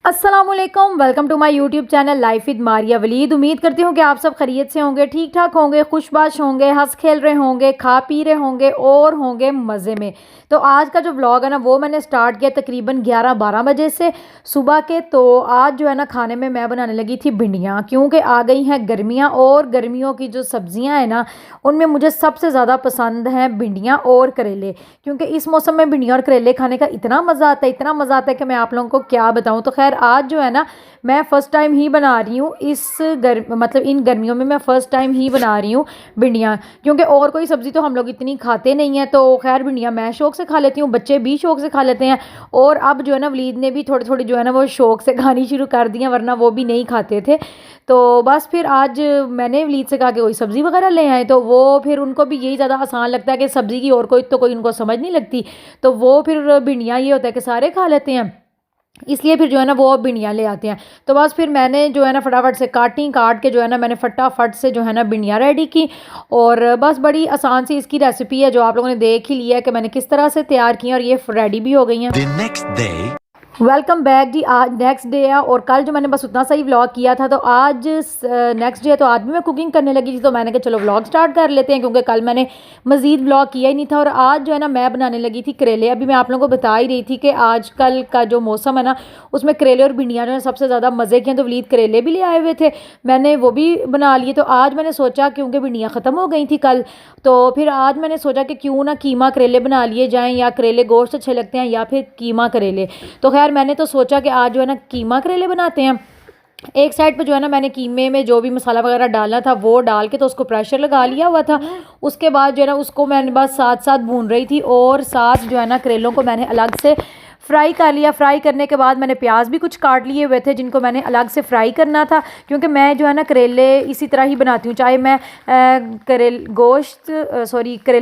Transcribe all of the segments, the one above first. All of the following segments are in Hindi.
अस्सलामुअलैकुम, welcome to my YouTube channel life with Maria Waleed. उम्मीद करती हूँ कि आप सब खैरियत से होंगे, ठीक ठाक होंगे, खुशबाश होंगे, हंस खेल रहे होंगे, खा पी रहे होंगे और होंगे मज़े में। तो आज का जो व्लॉग है ना वो मैंने स्टार्ट किया तकरीबन 11-12 बजे से सुबह के। तो आज जो है ना खाने में मैं बनाने लगी थी भिंडियाँ, क्योंकि आ गई हैं गर्मियाँ और गर्मियों की जो सब्ज़ियाँ हैं ना उनमें मुझे सबसे ज़्यादा पसंद हैं भिंडियाँ और करेले, क्योंकि इस मौसम में भिंडियाँ और करेले खाने का इतना मज़ा आता है, इतना मज़ा आता है कि मैं आप लोगों को क्या बताऊँ। तो खैर आज जो है ना मैं फ़र्स्ट टाइम ही बना रही हूँ मतलब इन गर्मियों में मैं फ़र्स्ट टाइम ही बना रही हूँ भिंडियाँ, क्योंकि और कोई सब्ज़ी तो हम लोग इतनी खाते नहीं हैं। तो खैर भिंडियाँ मैं शौक़ से खा लेती हूँ, बच्चे भी शौक़ से खा लेते हैं और अब जो है ना वलीद ने भी थोड़ी थोड़ी जो है ना वो शौक़ से खानी शुरू कर दी हैं, वरना वो भी नहीं खाते थे। तो बस फिर आज मैंने वलीद से कहा कि कोई सब्ज़ी वगैरह ले आए, तो वो फिर उनको भी यही ज़्यादा आसान लगता है कि सब्ज़ी की और कोई उनको समझ नहीं लगती, तो वो फिर भिंडियाँ ये होता है कि सारे खा लेते हैं, इसलिए फिर जो है ना वो भिंडियाँ ले आते हैं। तो बस फिर मैंने जो है ना फटाफट से काट के जो है ना मैंने फटाफट से जो है ना भिंडियाँ रेडी की। और बस बड़ी आसान सी इसकी रेसिपी है जो आप लोगों ने देख ही लिया है कि मैंने किस तरह से तैयार की और ये रेडी भी हो गई हैं। वेलकम बैक जी। आज नेक्स्ट डे है और कल जो मैंने बस उतना सा ही व्लॉग किया था, तो आज नेक्स्ट डे है, तो आज भी मैं कुकिंग करने लगी थी। तो मैंने कहा चलो व्लॉग स्टार्ट कर लेते हैं, क्योंकि कल मैंने मज़ीद व्लॉग किया ही नहीं था। और आज जो है ना मैं बनाने लगी थी करेले। अभी मैं आप लोगों को बता ही रही थी कि आजकल का जो मौसम है ना उसमें करेले और भिंडियाँ जो है सबसे ज़्यादा मज़े के हैं। तो वलीद करेले भी ले आए हुए थे, मैंने वो भी बना लिए। तो आज मैंने सोचा, क्योंकि भिंडियाँ ख़त्म हो गई थी कल, तो फिर आज मैंने सोचा कि क्यों ना कीमा करेले बना लिए जाएँ, या करेले गोश्त अच्छे लगते हैं या फिर कीमा करेले। तो खैर मैंने तो सोचा कि आज जो है ना कीमा करेले बनाते हैं। एक साइड पे जो है ना मैंने कीमे में जो भी मसाला वगैरह डालना था वो डाल के तो उसको प्रेशर लगा लिया हुआ था। उसके बाद जो है ना उसको मैंने बस साथ साथ भून रही थी और साथ जो है ना करेलों को मैंने अलग से फ्राई कर लिया। फ्राई करने के बाद मैंने प्याज भी कुछ काट लिए हुए थे जिनको मैंने अलग से फ्राई करना था, क्योंकि मैं जो है ना करेले इसी तरह ही बनाती हूँ, चाहे मैं करेले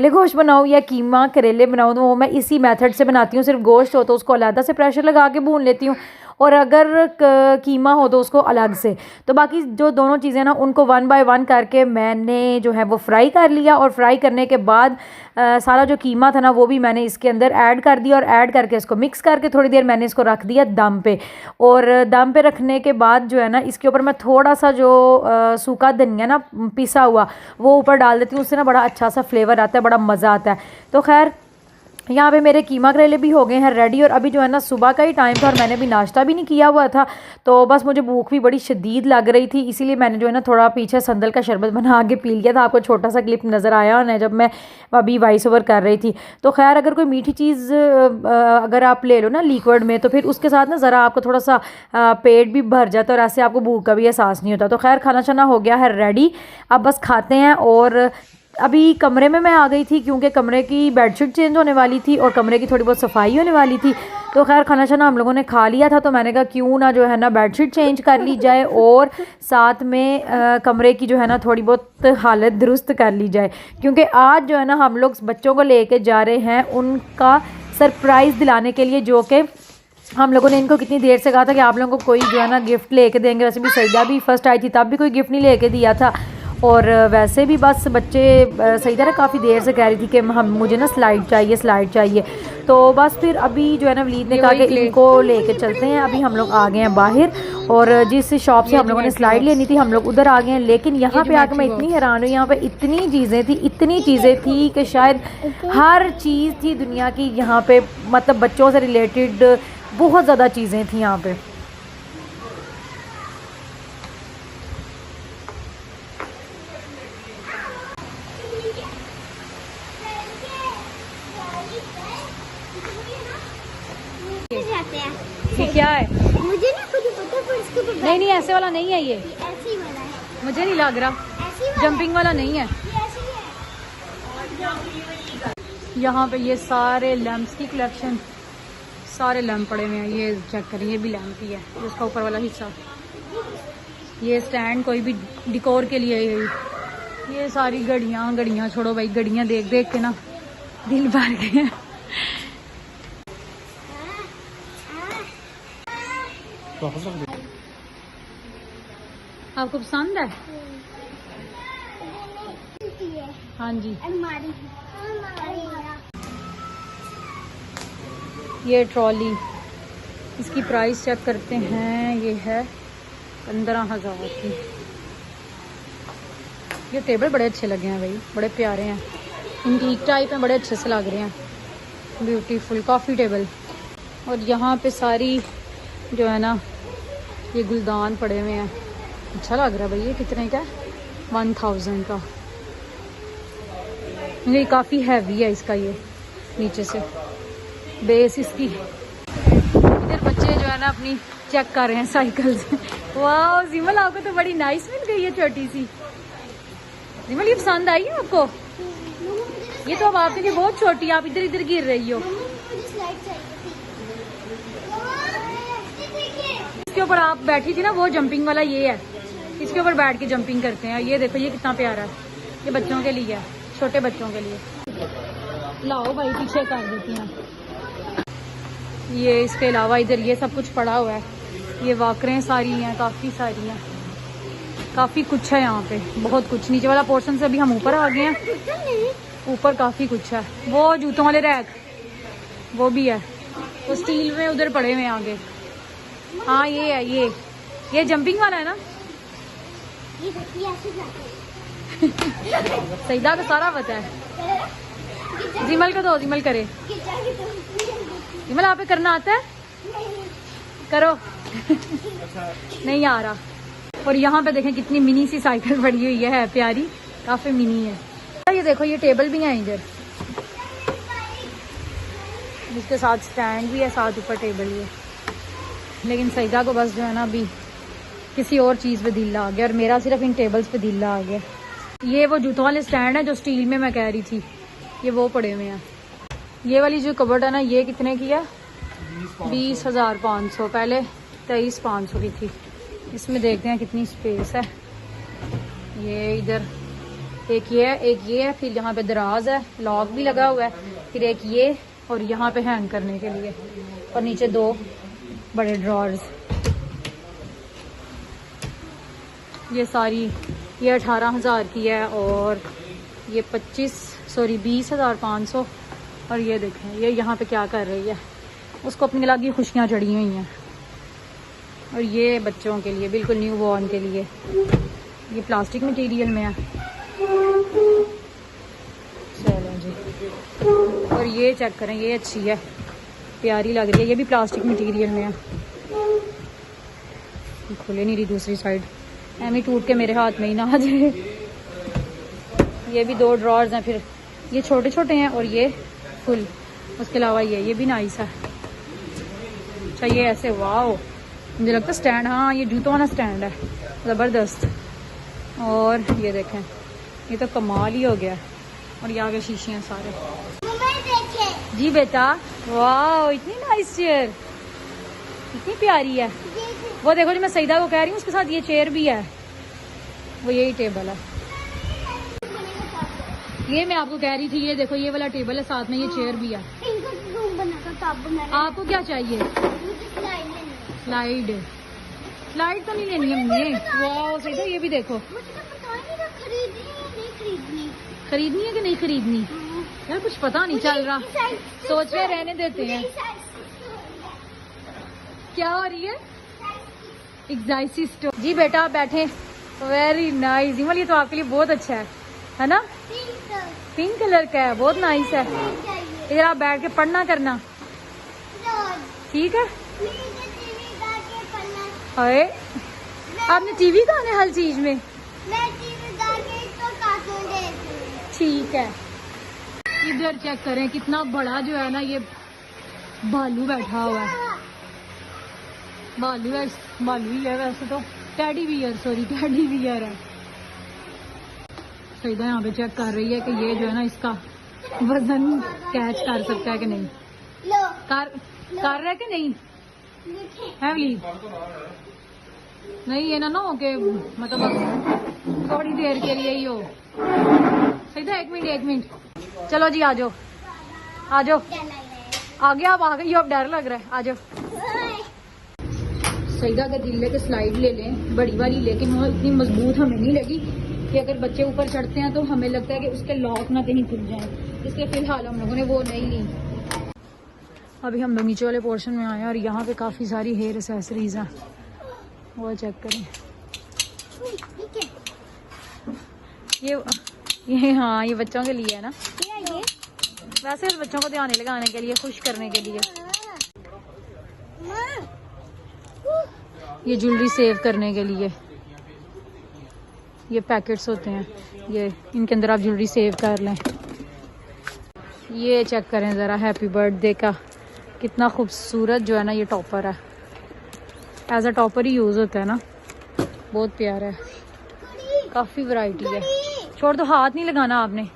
गोश्त बनाऊँ या कीमा करेले बनाऊँ, तो वो मैं इसी मेथड से बनाती हूँ। सिर्फ गोश्त हो तो उसको अलग से प्रेशर लगा के भून लेती हूँ, और अगर कीमा हो तो उसको अलग से। तो बाकी जो दोनों चीज़ें ना उनको 1 बाय 1 करके मैंने जो है वो फ्राई कर लिया। और फ्राई करने के बाद सारा जो कीमा था ना वो भी मैंने इसके अंदर ऐड कर दिया, और ऐड करके इसको मिक्स करके थोड़ी देर मैंने इसको रख दिया दम पे। और दम पे रखने के बाद जो है ना इसके ऊपर मैं थोड़ा सा जो सूखा धनिया ना पिसा हुआ वो ऊपर डाल देती हूँ, उससे ना बड़ा अच्छा सा फ्लेवर आता है, बड़ा मज़ा आता है। तो खैर यहाँ पे मेरे कीमा करेले भी हो गए हैं रेडी। और अभी जो है ना सुबह का ही टाइम था और मैंने भी नाश्ता भी नहीं किया हुआ था, तो बस मुझे भूख भी बड़ी शदीद लग रही थी, इसीलिए मैंने जो है ना थोड़ा पीछे संदल का शरबत बना के पी लिया था। आपको छोटा सा क्लिप नज़र आया होना जब मैं अभी वॉइस ओवर कर रही थी। तो खैर अगर कोई मीठी चीज़ अगर आप ले लो ना लिक्विड में, तो फिर उसके साथ ना ज़रा आपको थोड़ा सा पेट भी भर जाता है और ऐसे आपको भूख का भी एहसास नहीं होता। तो खैर खाना शाना हो गया है रेडी, अब बस खाते हैं। और अभी कमरे में मैं आ गई थी, क्योंकि कमरे की बेडशीट चेंज होने वाली थी और कमरे की थोड़ी बहुत सफाई होने वाली थी। तो खैर खाना शाना हम लोगों ने खा लिया था, तो मैंने कहा क्यों ना जो है ना बेडशीट चेंज कर ली जाए और साथ में कमरे की जो है ना थोड़ी बहुत हालत दुरुस्त कर ली जाए, क्योंकि आज जो है ना हम लोग बच्चों को लेके जा रहे हैं उनका सरप्राइज़ दिलाने के लिए, जो कि हम लोगों ने इनको कितनी देर से कहा था कि आप लोगों को कोई जो है ना गिफ्ट लेके देंगे। वैसे भी सईदा भी फर्स्ट आई थी तब भी कोई गिफ्ट नहीं लेके दिया था, और वैसे भी बस बच्चे सईदा ना काफ़ी देर से कह रही थी कि मुझे ना स्लाइड चाहिए। तो बस फिर अभी जो है ना वलीद ने कहा कि इनको लेके चलते हैं। अभी हम लोग आ गए हैं बाहर, और जिस शॉप से हम लोगों ने स्लाइड लेनी थी हम लोग उधर आ गए हैं। लेकिन यहाँ पे आके मैं इतनी हैरान हुई, यहाँ पे इतनी चीज़ें थी कि शायद हर चीज़ थी दुनिया की यहाँ पे, मतलब बच्चों से रिलेटेड बहुत ज़्यादा चीज़ें थी यहाँ पे। ये क्या है मुझे ना खुद पता, पर इसके ऊपर नहीं ऐसे वाला नहीं है, ये ऐसे ही वाला है। मुझे नहीं लग रहा, जंपिंग वाला नहीं है। यहाँ पे ये सारे लैंप्स की कलेक्शन, सारे लैंप पड़े हुए हैं। ये चेक करिए, ये भी लैंप ही है, इसका ऊपर वाला हिस्सा। ये स्टैंड कोई भी डिकोर के लिए। ये सारी घड़ियाँ छोड़ो भाई, घड़ियाँ देख देख के ना दिल भर गए। आपको पसंद है? हाँ जी। ये ट्रॉली इसकी प्राइस चेक करते हैं। ये है 15,000 की। ये टेबल बड़े अच्छे लगे हैं भाई, बड़े प्यारे हैं, इंटीक टाइप हैं, बड़े अच्छे से लग रहे हैं, ब्यूटीफुल कॉफ़ी टेबल। और यहाँ पे सारी जो है ना ये गुलदान पड़े हुए हैं, अच्छा लग रहा है भाई। ये कितने का है? 1000 का। ये काफ़ी हैवी है इसका, ये नीचे से बेस इसकी। इधर बच्चे जो है ना अपनी चेक कर रहे हैं साइकिल से। वाह जिमल, आपको तो बड़ी नाइस मिल गई है छोटी सी। जिमल ये पसंद आई है आपको? ये तो अब आपके लिए बहुत छोटी है, आप इधर इधर गिर रही हो। इसके ऊपर आप बैठी थी ना, वो जंपिंग वाला ये है, इसके ऊपर बैठ के जंपिंग करते हैं। ये देखो ये कितना प्यारा है, ये बच्चों के लिए है, छोटे बच्चों के लिए। लाओ भाई पीछे कर देती हैं। ये इसके अलावा इधर ये सब कुछ पड़ा हुआ है, ये वाकरें सारी हैं, काफ़ी सारी हैं, काफ़ी कुछ है यहाँ पे, बहुत कुछ। नीचे वाला पोर्शन से अभी हम ऊपर आ गए हैं, ऊपर काफ़ी कुछ है। वो जूतों वाले रैक वो भी है, वो स्टील में उधर पड़े हुए हैं आगे। हाँ ये है, ये जंपिंग वाला है ना। सईदा को सारा पता है। जिमल को दो, जिमल करे। जिमल आप पे करना आता है? करो। नहीं आ रहा। और यहाँ पे देखें कितनी मिनी सी साइकिल पड़ी हुई है, प्यारी, काफी मिनी है। ये देखो ये टेबल भी है इधर, जिसके साथ स्टैंड भी है, साथ ऊपर टेबल भी है। लेकिन सईदा को बस जो है ना अभी किसी और चीज़ पे दिल आ गया, और मेरा सिर्फ इन टेबल्स पे दिल आ गया। ये वो जूतों वाले स्टैंड है जो स्टील में मैं कह रही थी, ये वो पड़े हुए हैं। ये वाली जो कबर्ड है ना, ये कितने की है? 20,500। पहले 23,500 की थी। इसमें देखते हैं कितनी स्पेस है। ये इधर एक ये है, फिर यहाँ पे दराज है, लॉक भी लगा हुआ है, फिर एक ये, और यहाँ पे हैंग करने के लिए, और नीचे 2 बड़े ड्रॉर्स। ये सारी ये 18,000 की है, और ये 20,500। और ये देखें ये यहाँ पे क्या कर रही है, उसको अपनी अलग ही खुशियाँ चढ़ी हुई हैं। और ये बच्चों के लिए, बिल्कुल न्यू बॉर्न के लिए, ये प्लास्टिक मटेरियल में है। चलो जी। और ये चेक करें, ये अच्छी है, प्यारी लग रही है, ये भी प्लास्टिक मटेरियल में है। खुले नहीं रही दूसरी साइड, एमी टूट के मेरे हाथ में ही ना आ जाए। ये भी 2 ड्रॉर्स हैं, फिर ये छोटे छोटे हैं और ये फुल। उसके अलावा ये भी नाइस है। अच्छा ये ऐसे, वाह मुझे लगता है स्टैंड, हाँ ये जूतों वाला स्टैंड है, ज़बरदस्त। और ये देखें, ये तो कमाल ही हो गया। और ये आगे शीशे हैं सारे। जी बेटा, वाह इतनी नाइस चेयर, इतनी प्यारी है। वो देखो जो मैं सईदा को कह रही हूँ, उसके साथ ये चेयर भी है, वो यही टेबल है। ये मैं आपको कह रही थी, ये देखो ये वाला टेबल है, साथ में ये चेयर भी है। आपको क्या चाहिए? स्लाइड तो नहीं लेनी है मुझे। वाह सईदा ये भी देखो। खरीदनी है कि नहीं खरीदनी यार, कुछ पता नहीं चल रहा, सोच रहे रहने देते हैं। क्या हो रही है? एग्जाइसी स्टोर। जी बेटा आप बैठे। वेरी नाइस इमल, ये तो आपके लिए बहुत अच्छा है ना? पिंक कलर का है, बहुत नाइस है। इधर आप बैठ के पढ़ना करना, ठीक है? अरे आपने टीवी कहाँ है हर चीज में? ठीक है। इधर चेक करें कितना बड़ा जो है ना, ये भालू बैठा हुआ है। भालू ही है वैसे तो, टेडी बियर है। सईदा यहाँ पे चेक कर रही है कि ये जो है ना इसका वजन कैच कर सकता है कि नहीं। कर रहा है कि नहीं? हैवली नहीं, ये ना हो के मतलब थोड़ी देर के लिए ही हो। सईदा एक मिनट, चलो जी आ जाओ आगे, आप आ गई हो, अब डर लग रहा है, आ जाओ। सईदा का दिल है कि स्लाइड ले लें बड़ी वाली, लेकिन वो इतनी मजबूत हमें नहीं लगी कि अगर बच्चे ऊपर चढ़ते हैं तो हमें लगता है कि उसके लॉक ना कहीं खुल जाए, इसलिए फिलहाल हम लोगों ने वो नहीं ली। अभी हम लोग नीचे वाले पोर्शन में आए हैं और यहाँ पे काफ़ी सारी हेयर एसेसरीज हैं, वो चेक करें। ये हाँ, ये बच्चों के लिए है ना, वैसे इस बच्चों को ध्यान लगाने के लिए, खुश करने के लिए। ये ज्वेलरी सेव करने के लिए ये पैकेट्स होते हैं, ये इनके अंदर आप ज्वेलरी सेव कर लें। ये चेक करें ज़रा, हैप्पी बर्थडे का कितना खूबसूरत जो है ना ये टॉपर है, एज अ टॉपर ही यूज़ होता है ना, बहुत प्यारा है, काफ़ी वैरायटी है। छोड़ दो, हाथ नहीं लगाना आपने।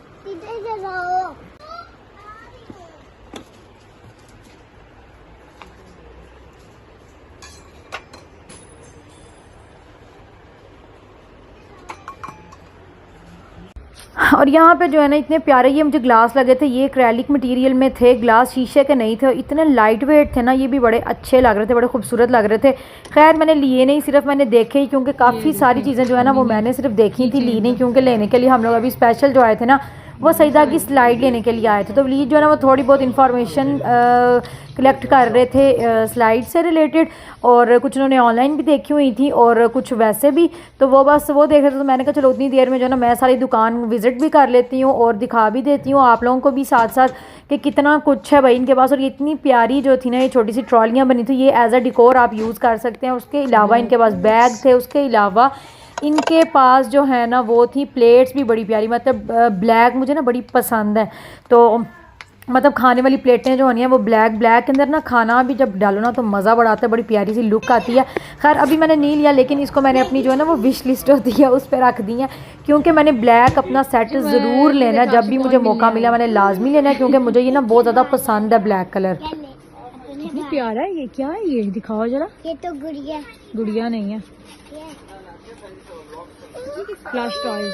और यहाँ पे जो है ना इतने प्यारे ये मुझे ग्लास लगे थे, ये एक्रेलिक मटेरियल में थे, ग्लास शीशे के नहीं थे और इतने लाइट वेट थे ना, ये भी बड़े अच्छे लग रहे थे, बड़े खूबसूरत लग रहे थे। खैर मैंने लिए नहीं, सिर्फ मैंने देखे ही, क्योंकि काफ़ी सारी चीज़ें जो है ना वो मैंने सिर्फ देखी थी, ली नहीं, क्योंकि लेने के लिए हम लोग अभी स्पेशल जो आए थे ना वो सईदा की स्लाइड लेने के लिए आए थे। तो प्लीज़ जो है ना वो थोड़ी बहुत इन्फॉर्मेशन कलेक्ट कर रहे थे स्लाइड से रिलेटेड, और कुछ उन्होंने ऑनलाइन भी देखी हुई थी और कुछ वैसे भी, तो वो बस वो देख रहे थे। तो मैंने कहा चलो उतनी देर में जो है ना मैं सारी दुकान विज़िट भी कर लेती हूँ और दिखा भी देती हूँ आप लोगों को भी साथ साथ कि कितना कुछ है भाई इनके पास। और ये इतनी प्यारी जो थी ना, ये छोटी सी ट्रॉलियाँ बनी थी, ये एज अ डिकोर आप यूज़ कर सकते हैं। उसके अलावा इनके पास बैग थे, उसके अलावा इनके पास जो है ना वो थी प्लेट्स भी बड़ी प्यारी, मतलब ब्लैक मुझे ना बड़ी पसंद है, तो मतलब खाने वाली प्लेटें जो होनी है वो ब्लैक के अंदर ना खाना भी जब डालो ना तो मज़ा बड़ा आता है, बड़ी प्यारी सी लुक आती है। खैर अभी मैंने नहीं लिया, लेकिन इसको मैंने अपनी जो है ना वो विश लिस्ट होती है उस पर रख दी है, क्योंकि मैंने ब्लैक अपना सेट ज़रूर लेना है, जब भी मुझे मौका मिला मैंने लाजमी लेना है, क्योंकि मुझे ये ना बहुत ज़्यादा पसंद है ब्लैक कलर। कितनी प्यारा है ये, क्या है ये, दिखाओ जरा। ये तो गुड़िया, गुड़िया नहीं है, फ्लैश टॉयज।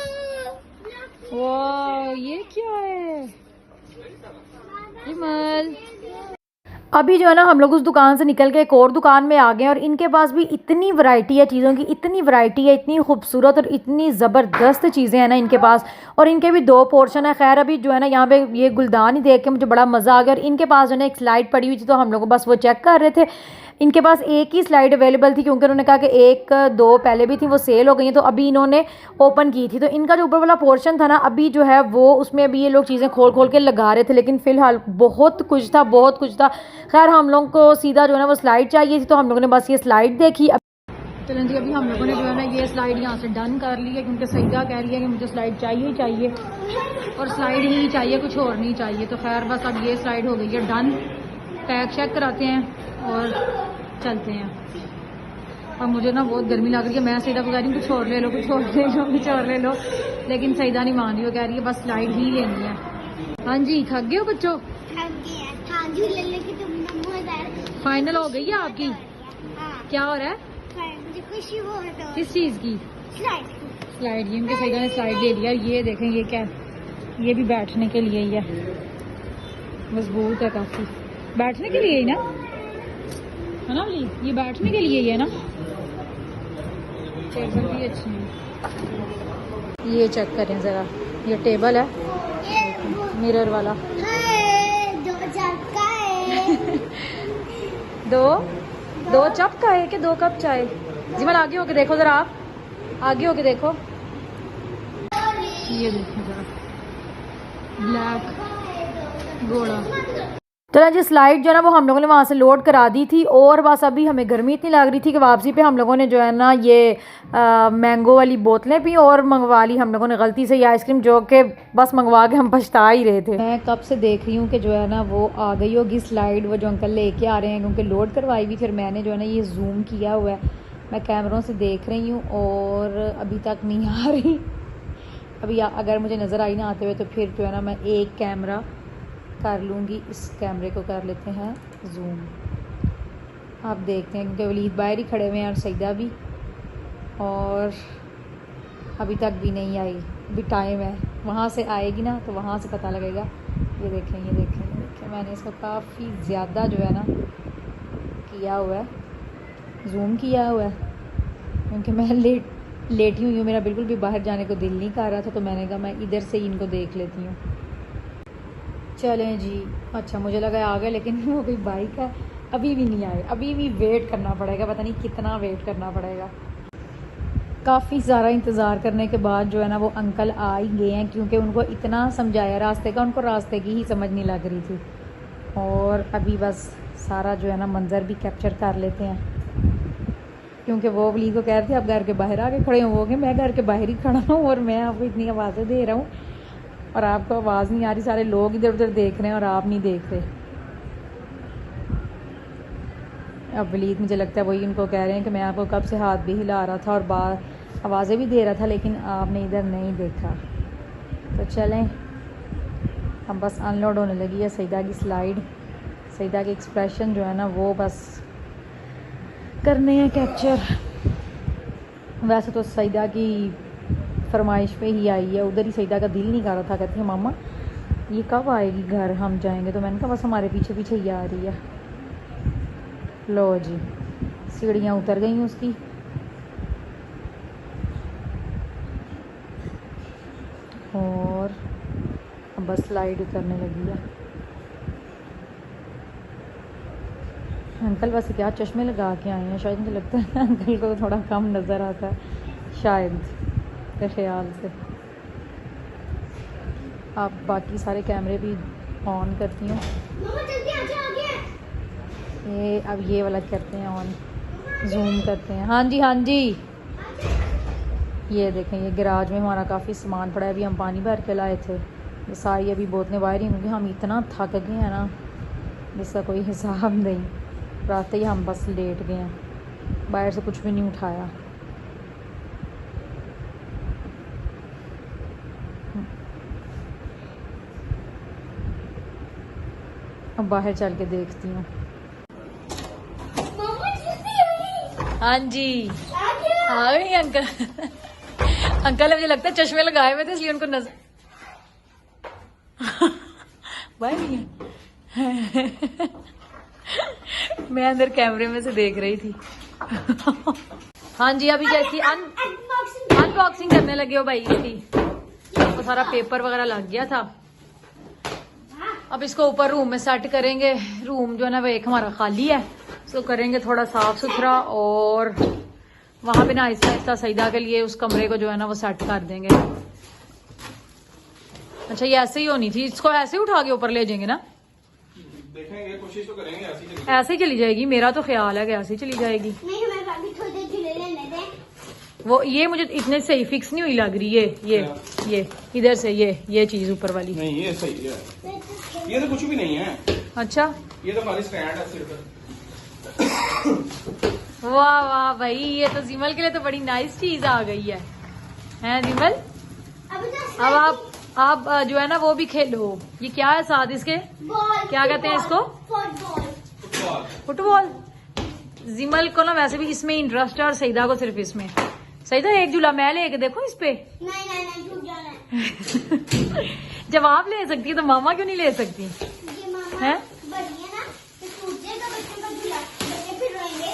वाह ये क्या है विमल। अभी जो है ना हम लोग उस दुकान से निकल के एक और दुकान में आ गए और इनके पास भी इतनी वैरायटी है चीज़ों की, इतनी वैरायटी है, इतनी खूबसूरत और इतनी ज़बरदस्त चीज़ें हैं ना इनके पास। और इनके भी 2 पोर्शन है। खैर अभी जो है ना यहाँ पे ये गुलदान ही देख के मुझे बड़ा मज़ा आ गया। और इनके पास जो है ना एक स्लाइड पड़ी हुई थी, तो हम लोग बस वो चेक कर रहे थे। इनके पास एक ही स्लाइड अवेलेबल थी, क्योंकि उन्होंने कहा कि 1-2 पहले भी थी वो सेल हो गई हैं, तो अभी इन्होंने ओपन की थी। तो इनका जो ऊपर वाला पोर्शन था ना अभी जो है वो उसमें अभी ये लोग चीज़ें खोल के लगा रहे थे, लेकिन फ़िलहाल बहुत कुछ था। खैर हम लोग को सीधा जो है ना वो स्लाइड चाहिए थी, तो हम लोगों ने बस ये स्लाइड देखी। चलें जी, अभी हम लोगों ने जो है ना ये स्लाइड यहाँ से डन कर ली है, क्योंकि सईदा कह रही है कि मुझे स्लाइड चाहिए ही चाहिए, और स्लाइड ही चाहिए, कुछ और नहीं चाहिए। तो खैर बस अब ये स्लाइड हो गई है डन। पैक चेक कराते हैं और चलते हैं। अब मुझे ना बहुत गर्मी लग रही है, मैं सईदा को कह रही हूँ कुछ और ले लो, लेकिन सईदा नहीं मान रही, वो कह रही है बस स्लाइड ही लेनी है। हाँ जी, खा गए हो बच्चों? फाइनल हो गई है आपकी? क्या हो रहा है? किस चीज़ की? स्लाइड। ये इनके सईदा ने स्लाइड ले लिया। ये देखें, ये क्या है, ये भी बैठने के लिए ही है, मजबूत है काफ़ी, बैठने के लिए ही ना, है ना वली? ये बैठने के लिए ही है ना, टेबल भी अच्छी है। ये चेक करें ज़रा, ये टेबल है मिरर वाला। दो चप का है कि 2 कप चाय? जिमल आगे होके देखो ज़रा, आप आगे होके देखो, ये देखो ज़रा, ब्लैक घोड़ा। चलो जी, स्लाइड जो है ना वो हम लोगों ने वहाँ से लोड करा दी थी। और बस अभी हमें गर्मी इतनी लग रही थी कि वापसी पे हम लोगों ने जो है ना ये मैंगो वाली बोतलें पी और मंगवा ली हम लोगों ने गलती से ये आइसक्रीम, जो कि बस मंगवा के हम पछता ही रहे थे। मैं कब से देख रही हूँ कि जो है ना वो आ गई होगी स्लाइड, वो जो अंकल लेके आ रहे हैं, क्योंकि लोड करवाई हुई। फिर मैंने जो है ना ये जूम किया हुआ है, मैं कैमरों से देख रही हूँ और अभी तक नहीं आ रही। अभी अगर मुझे नज़र आई ना आते हुए तो फिर जो है ना मैं एक कैमरा कर लूँगी, इस कैमरे को कर लेते हैं जूम। आप देखते हैं क्योंकि वलीद बाहर ही खड़े हुए हैं और सईदा भी, और अभी तक भी नहीं आई। अभी टाइम है, वहाँ से आएगी ना तो वहाँ से पता लगेगा। ये देखें, मैंने इसको काफ़ी ज़्यादा जो है ना किया हुआ है, जूम किया हुआ है, क्योंकि मैं लेटी हुई हूँ, मेरा बिल्कुल भी बाहर जाने को दिल नहीं कर रहा था, तो मैंने कहा मैं इधर से ही इनको देख लेती हूँ। चलें जी। अच्छा मुझे लगा आ गए, लेकिन वो कोई बाइक है, अभी भी नहीं आए, अभी भी वेट करना पड़ेगा, पता नहीं कितना वेट करना पड़ेगा। काफ़ी सारा इंतज़ार करने के बाद जो है ना वो अंकल आ ही गए हैं, क्योंकि उनको इतना समझाया रास्ते का, उनको रास्ते की ही समझ नहीं लग रही थी। और अभी बस सारा जो है ना मंज़र भी कैप्चर कर लेते हैं, क्योंकि वो वली को कह रहे थे आप घर के बाहर आके खड़े होगे, मैं घर के बाहर ही खड़ा हूँ और मैं आपको इतनी आवाज़ें दे रहा हूँ और आपको आवाज़ नहीं आ रही, सारे लोग इधर उधर देख रहे हैं और आप नहीं देख रहे। अब वलीद मुझे लगता है वही उनको कह रहे हैं कि मैं आपको कब से हाथ भी हिला रहा था और आवाज़ें भी दे रहा था, लेकिन आपने इधर नहीं देखा। तो चलें, अब बस अनलोड होने लगी है सईदा की स्लाइड। सईदा के एक्सप्रेशन जो है ना वो बस करने हैं कैप्चर। वैसे तो सईदा की फरमाइश पे ही आई है, उधर ही सईदा का दिल नहीं कर रहा था, कहती है मामा ये कब आएगी घर, हम जाएंगे। तो मैंने कहा बस हमारे पीछे पीछे ही आ रही है। लो जी, सीढ़ियाँ उतर गई उसकी। और अब बस स्लाइड उतरने लगी है। अंकल वैसे क्या चश्मे लगा के आए हैं, शायद मुझे लगता है अंकल को थोड़ा कम नज़र आता है शायद के ख्याल से। आप बाकी सारे कैमरे भी ऑन करती हूँ। ये अब ये वाला करते हैं ऑन, जूम करते हैं। हाँ जी हाँ जी, ये देखें ये गैराज में हमारा काफ़ी सामान पड़ा है। अभी हम पानी भर के लाए थे, ये सारी अभी बोतलें बाहर ही होंगी। हम इतना थक गए हैं ना जिसका कोई हिसाब नहीं। रात ही हम बस लेट गए हैं, बाहर से कुछ भी नहीं उठाया। अब बाहर चल के देखती हूँ। हाँ जी आ गई अंकल। अंकल मुझे लगता है चश्मे लगाए हुए थे इसलिए उनको नजर भाई नहीं है। मैं अंदर कैमरे में से देख रही थी। हाँ जी, अभी कैसी अनबॉक्सिंग करने लगे हो भाई इसकी। तो सारा पेपर वगैरह लग गया था, अब इसको ऊपर रूम में सेट करेंगे। रूम जो है ना वो एक हमारा खाली है, इसको करेंगे थोड़ा साफ सुथरा और वहां पे ना आहिस्ता आहिस्ता सईदा के लिए उस कमरे को जो है ना वो सेट कर देंगे। अच्छा ये ऐसे ही होनी थी, इसको ऐसे ही उठा के ऊपर ले जाएंगे ना, देखेंगे, कोशिश तो करेंगे। ऐसे ही चली जाएगी, मेरा तो ख्याल है कि ऐसे ही चली जाएगी। नहीं हमें भाभी थोड़ी देर झूले लेने दे। वो ये मुझे इतने सही फिक्स नहीं हुई लग रही है। ये इधर से ये चीज ऊपर वाली नहीं, ये सही है, ये तो कुछ भी नहीं है। अच्छा ये तो हमारी स्टैंड है सिर्फ। वाह वाह भाई, ये तो जिमल के लिए तो बड़ी नाइस चीज आ गई है। हैं जिमल, अब आप जो है ना वो भी खेलो। ये क्या है साथ इसके, क्या कहते हैं इसको, फुटबॉल। जिमल को ना वैसे भी इसमें इंटरेस्ट है और सईदा को सिर्फ इसमें। सईदा एक झूला मैं लेके देखो इस पे। नहीं झूल जाना है। जब आप ले सकती है तो मामा क्यों नहीं ले सकती ये मामा हैं? बढ़िया ना, तो टूट जाएगा बच्चों का झूला, बच्चे फिर रोएंगे।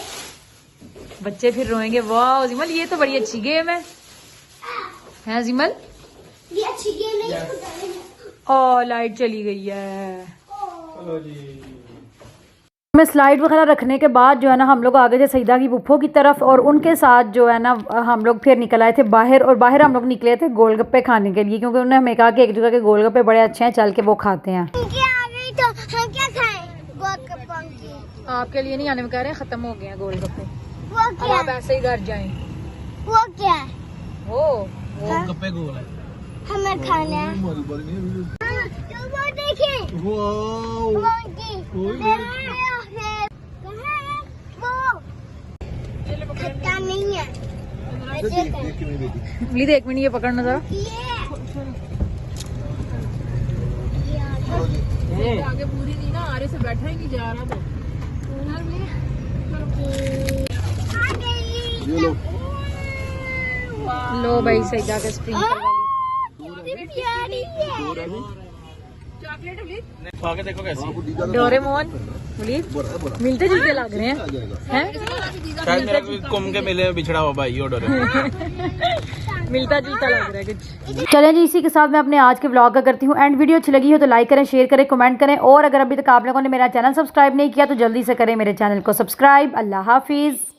बच्चे फिर रोएंगे। वाह जिमल, ये तो बड़ी अच्छी गेम है जिमल। ये अच्छी गेम नहीं है। ओ लाइट चली गई है। चलो जी, में स्लाइड वगैरह रखने के बाद जो है ना हम लोग आ गए थे सईदा की पुप्पो की तरफ, और उनके साथ जो है ना हम लोग फिर निकल आए थे बाहर। और बाहर हम लोग निकले थे गोलगप्पे खाने के लिए, क्योंकि उन्होंने हमें कहा कि एक जगह के गोलगप्पे बड़े अच्छे हैं, चल के वो खाते हैं। आ गई तो हम क्या खाएं? गोलगप्पे की। आपके लिए नहीं आने में कह रहे हैं, खत्म हो गए हैं गोलगप्पे। वो अब क्या आप ऐसे ही घर जाएं। वो क्या है? वो गप्पे गोल है। हमें खाना है। हाँ, तो वो देखिए वो की वो खट्टा नहीं है। प्लीज एक मिनट ये पकड़ना जरा। आगे पूरी नहीं ना, आरे से बैठा ही नहीं जा रहा। तो लो भाई सईदा के स्प्रिंकल वाली चॉकलेट खा के देखो कैसी। डोरेमोन मिलते जुलते लग रहे हैं हैं? शायद मेरा कोई कुम के मिले बिछड़ा हुआ भाई, ये डोरे। मिलता जुलता लग रहा है कुछ। चलें जी, इसी के साथ मैं अपने आज के व्लॉग का करती हूँ एंड। वीडियो अच्छी लगी हो तो लाइक करें, शेयर करें, कमेंट करें, और अगर अभी तक आप लोगों ने मेरा चैनल सब्सक्राइब नहीं किया तो जल्दी से करें मेरे चैनल को सब्सक्राइब। अल्लाह हाफिज़।